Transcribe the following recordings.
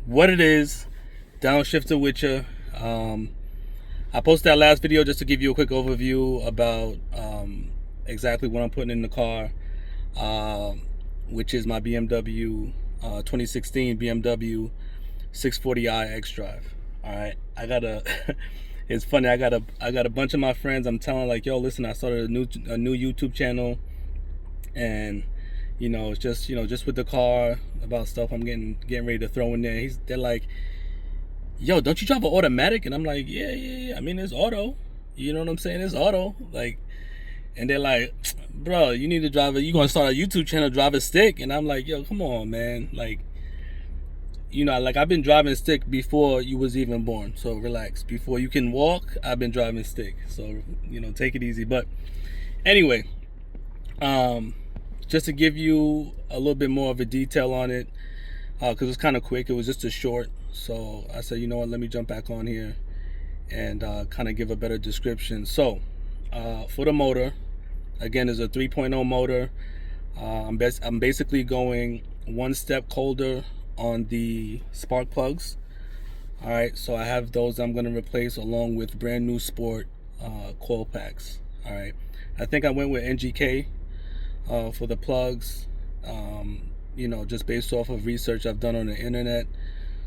what it is. Downshifter with you. I posted that last video just to give you a quick overview about exactly what I'm putting in the car, which is my BMW 2016 BMW 640i xDrive. All right, I got a. It's funny. I got a bunch of my friends. I'm telling like, yo, listen, I started a new YouTube channel, and it's just just with the car about stuff I'm getting ready to throw in there. They're like, yo, don't you drive an automatic? And I'm like, yeah. I mean, it's auto. You know what I'm saying? It's auto. Like, and they're like, bro, you need to drive it. You gonna start a YouTube channel, drive a stick? And I'm like, yo, come on, man. Like, like I've been driving stick before you was even born. So relax. Before you can walk, I've been driving stick. So take it easy. But anyway, just to give you a little bit more of a detail on it, because it's kind of quick. It was just a short. So I said, you know what, let me jump back on here and kind of give a better description. So for the motor, again, is a 3.0 motor. I'm basically going one step colder on the spark plugs. All right, so I have those I'm going to replace along with brand new sport coil packs. All right, I think I went with NGK for the plugs, just based off of research I've done on the internet.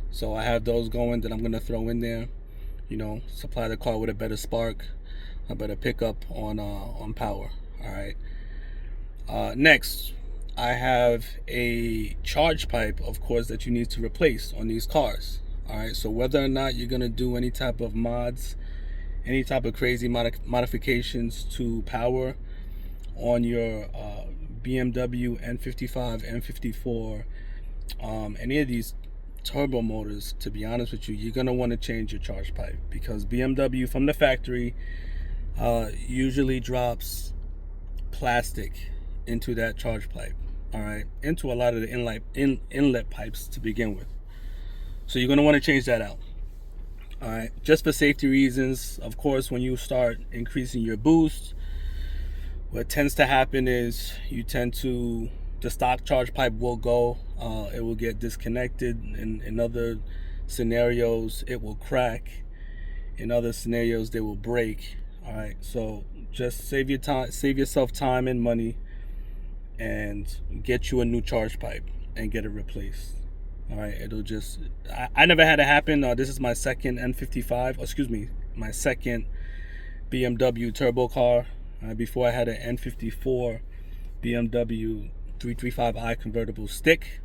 So I have those going that I'm going to throw in there, supply the car with a better spark, a better pickup on power. All right. Next, I have a charge pipe, of course, that you need to replace on these cars. All right. So whether or not you're going to do any type of mods, any type of crazy modifications to power on your BMW N55, N54, any of these turbo motors, to be honest with you, you're going to want to change your charge pipe, because BMW from the factory usually drops plastic into that charge pipe. All right, into a lot of the inlet pipes to begin with. So you're going to want to change that out. All right, just for safety reasons. Of course, when you start increasing your boost, what tends to happen is the stock charge pipe will go, it will get disconnected. In other scenarios, it will crack. In other scenarios, they will break. All right, so just save yourself time and money, and get you a new charge pipe and get it replaced. All right, I never had it happen. This is my second N55, excuse me, my second BMW turbo car. Before I had an N54 BMW 335i convertible stick.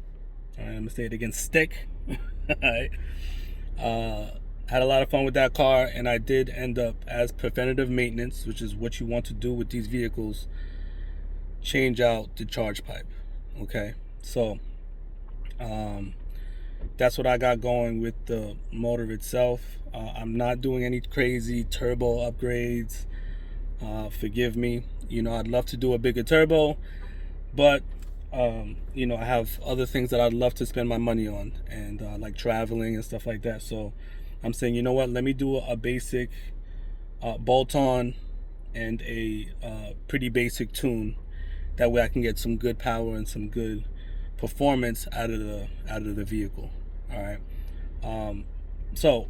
All right, I'm gonna say it again, stick. All right. Had a lot of fun with that car, and I did end up, as preventative maintenance, which is what you want to do with these vehicles, change out the charge pipe. Okay, so that's what I got going with the motor itself. I'm not doing any crazy turbo upgrades. Forgive me. I'd love to do a bigger turbo, but I have other things that I'd love to spend my money on, and like traveling and stuff like that. So I'm saying, you know what, let me do a basic bolt-on and a pretty basic tune. That way I can get some good power and some good performance out of the vehicle. All right. So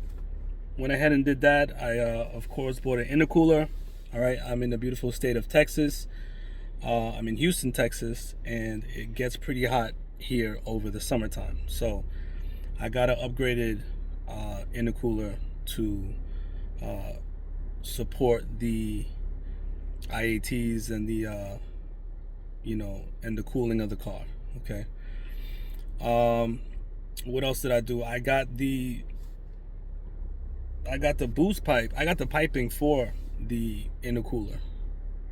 went ahead and did that. I of course bought an intercooler. All right, I'm in the beautiful state of Texas. I'm in Houston, Texas, and it gets pretty hot here over the summertime. So I got an upgraded intercooler to support the IATs and the and the cooling of the car. Okay. What else did I do? I got the boost pipe. I got the piping for the intercooler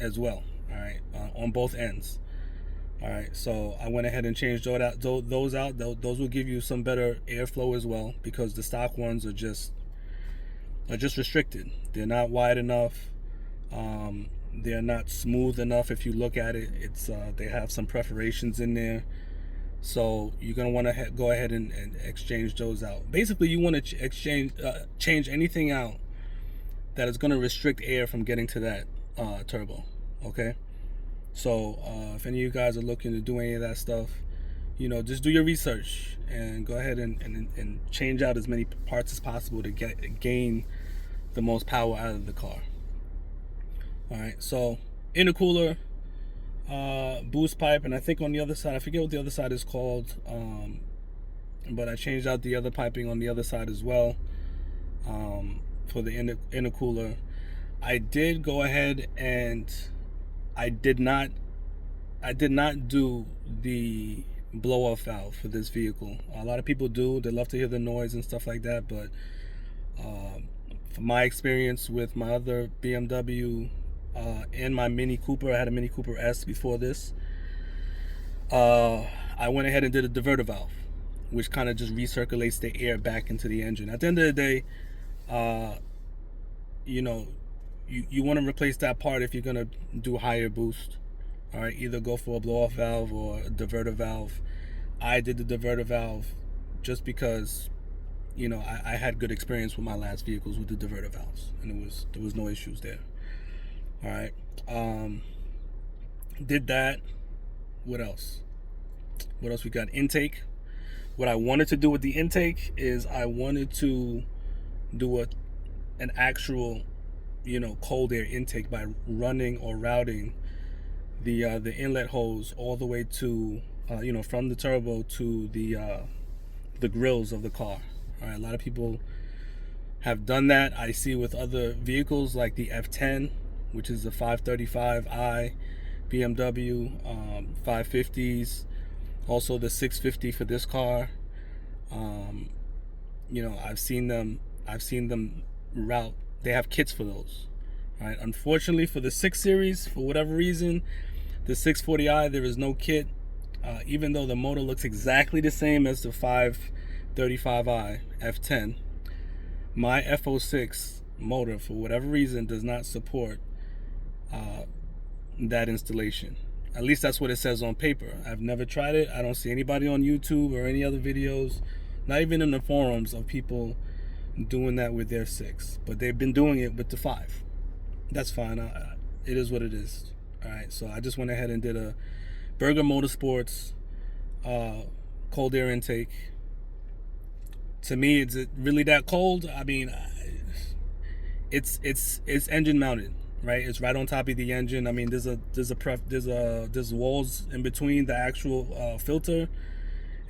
as well. All right, on both ends. All right, so I went ahead and changed those out. Those will give you some better airflow as well, because the stock ones are just restricted. They're not wide enough. They're not smooth enough. If you look at it, they have some perforations in there. So you're gonna want to go ahead and exchange those out. Basically, you want to change anything out that is going to restrict air from getting to that turbo. Okay, so if any of you guys are looking to do any of that stuff, just do your research and go ahead and change out as many parts as possible to gain the most power out of the car. All right, so intercooler, boost pipe, and I think on the other side, I forget what the other side is called, but I changed out the other piping on the other side as well, for the intercooler. I did go ahead and I did not do the blow off valve for this vehicle. A lot of people do. They love to hear the noise and stuff like that, but from my experience with my other BMW and my Mini Cooper, I had a Mini Cooper S before this, I went ahead and did a diverter valve, which kind of just recirculates the air back into the engine. At the end of the day, you want to replace that part if you're going to do higher boost. All right, either go for a blow-off valve or a diverter valve. I did the diverter valve just because, I had good experience with my last vehicles with the diverter valves, and there was no issues there. All right, did that. What else? What else we got? Intake. What I wanted to do with the intake is I wanted to do an actual, cold air intake by running or routing the inlet hose all the way to from the turbo to the grills of the car. All right, a lot of people have done that. I see with other vehicles like the F10, which is the 535i BMW, 550s, also the 650 for this car. I've seen them route. They have kits for those. All right, unfortunately for the 6 Series, for whatever reason, the 640i, there is no kit, even though the motor looks exactly the same as the 535i F10. My F06 motor, for whatever reason, does not support that installation. At least that's what it says on paper. I've never tried it. I don't see anybody on YouTube or any other videos, not even in the forums, of people doing that with their 6. But they've been doing it with the 5. That's fine. It is what it is. All right, so I just went ahead and did a Burger Motorsports cold air intake. To me, is it really that cold? I mean, it's engine mounted, right? It's right on top of the engine. I mean, there's walls in between the actual filter,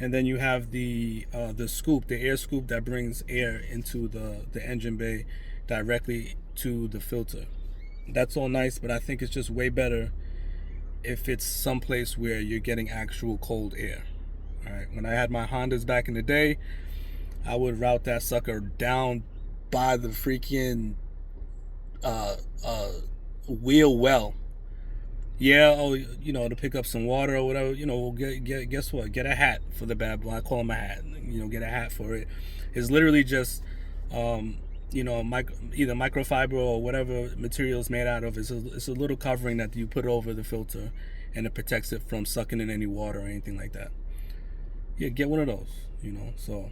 and then you have the scoop, the air scoop that brings air into the engine bay directly to the filter. That's all nice, but I think it's just way better if it's someplace where you're getting actual cold air. All right, when I had my Hondas back in the day, I would route that sucker down by the freaking wheel well. Yeah, to pick up some water or whatever. Guess what? Get a hat for the bad boy. I call him a hat. Get a hat for it. It's literally just either microfiber or whatever material it's made out of. It's a little covering that you put over the filter, and it protects it from sucking in any water or anything like that. Yeah, get one of those. So,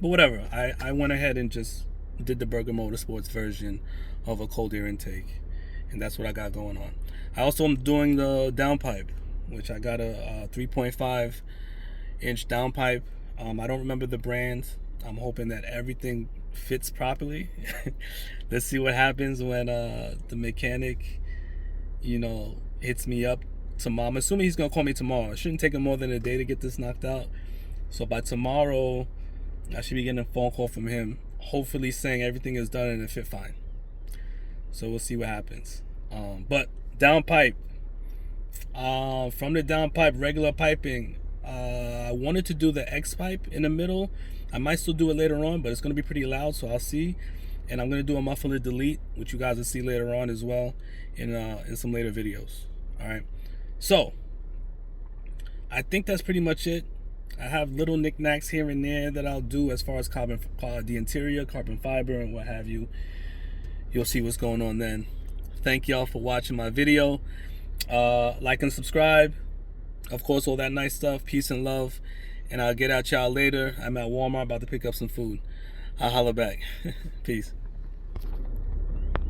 but whatever. I went ahead and just did the Burger Motorsports version of a cold air intake, and that's what I got going on. I also am doing the downpipe, which I got a 3.5 inch downpipe. I don't remember the brand. I'm hoping that everything fits properly. Let's see what happens when the mechanic hits me up tomorrow. I'm assuming he's gonna call me tomorrow. It shouldn't take him more than a day to get this knocked out, so by tomorrow I should be getting a phone call from him, hopefully saying everything is done and it fit fine. So we'll see what happens. But downpipe, from the downpipe, regular piping, I wanted to do the X pipe in the middle. I might still do it later on, but it's going to be pretty loud, so I'll see. And I'm going to do a muffler delete, which you guys will see later on as well in some later videos. All right. So I think that's pretty much it. I have little knickknacks here and there that I'll do as far as the interior, carbon fiber, and what have you. You'll see what's going on then. Thank y'all for watching my video. Like and subscribe. Of course, all that nice stuff. Peace and love. And I'll get at y'all later. I'm at Walmart about to pick up some food. I'll holler back. Peace.